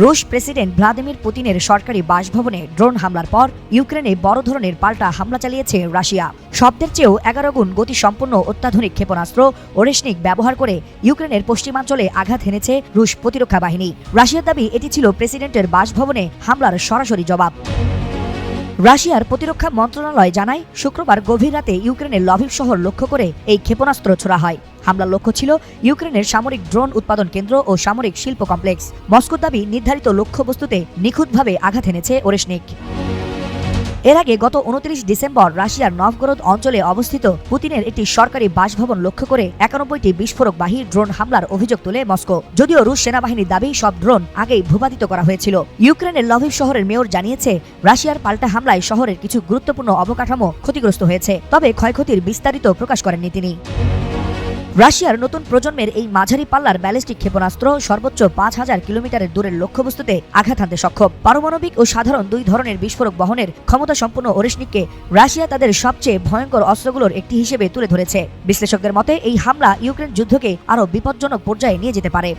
রুশ president Vladimir পুতিনের সরকারি বাসভবনে ড্রোন হামলার পর ইউক্রেনে বড় ধরনের পাল্টা হামলা চালিয়েছে রাশিয়া। শব্দের চেয়েও 11 গুণ গতিসম্পন্ন অত্যাধুনিক ক্ষেপণাস্ত্র ওরেশনিক ব্যবহার করে ইউক্রেনের পশ্চিমাঞ্চলে আঘাত হেনেছে রুশ প্রতিরক্ষা বাহিনী। রাশিয়ার দাবি এটি ছিল প্রেসিডেন্টের বাসভবনে হামলার সরাসরি জবাব। রাশিয়ার প্রতিরক্ষা মন্ত্রণালয় জানায়, শুক্রবার গভীর রাতে ইউক্রেনের লভিভ শহর লক্ষ্য করে এই ক্ষেপণাস্ত্র ছোড়া হয়। হামলার লক্ষ্য ছিল ইউক্রেনের সামরিক ড্রোন উৎপাদন কেন্দ্র ও সামরিক শিল্প কমপ্লেক্স। মস্কোর দাবি, নির্ধারিত লক্ষ্যবস্তুতে নিখুঁতভাবে আঘাত হেনেছে ওরেশনিক। এর আগে গত 29 ডিসেম্বর রাশিয়ার নভগরোদ অঞ্চলে অবস্থিত পুতিনের একটি সরকারি বাসভবন লক্ষ্য করে 91টি বিস্ফোরকবাহী ড্রোন হামলার অভিযোগ তোলে মস্কো। যদিও রুশ সেনাবাহিনীর দাবি, সব ড্রোন আগেই ভূপাতিত করা হয়েছিল। ইউক্রেনের লভিভ শহরের মেয়র জানিয়েছে, রাশিয়ার পাল্টা হামলায় শহরের কিছু গুরুত্বপূর্ণ অবকাঠামো ক্ষতিগ্রস্ত হয়েছে, তবে ক্ষয়ক্ষতির বিস্তারিত প্রকাশ করেননি তিনি। রাশিয়ার নতুন প্রজন্মের এই মাঝারি পাল্লার ব্যালিস্টিক ক্ষেপণাস্ত্র সর্বোচ্চ 5000 কিলোমিটারের দূরের লক্ষ্যবস্তুতে আঘাত হানতে সক্ষম। পারমাণবিক ও সাধারণ দুই ধরনের বিস্ফোরক বহনের ক্ষমতা সম্পন্ন ওরেশনিককে রাশিয়া তাদের সবচেয়ে ভয়ঙ্কর অস্ত্রগুলোর একটি হিসেবে তুলে ধরেছে। বিশ্লেষকদের মতে এই হামলা ইউক্রেন যুদ্ধকে আরও বিপজ্জনক পর্যায়ে নিয়ে যেতে পারে।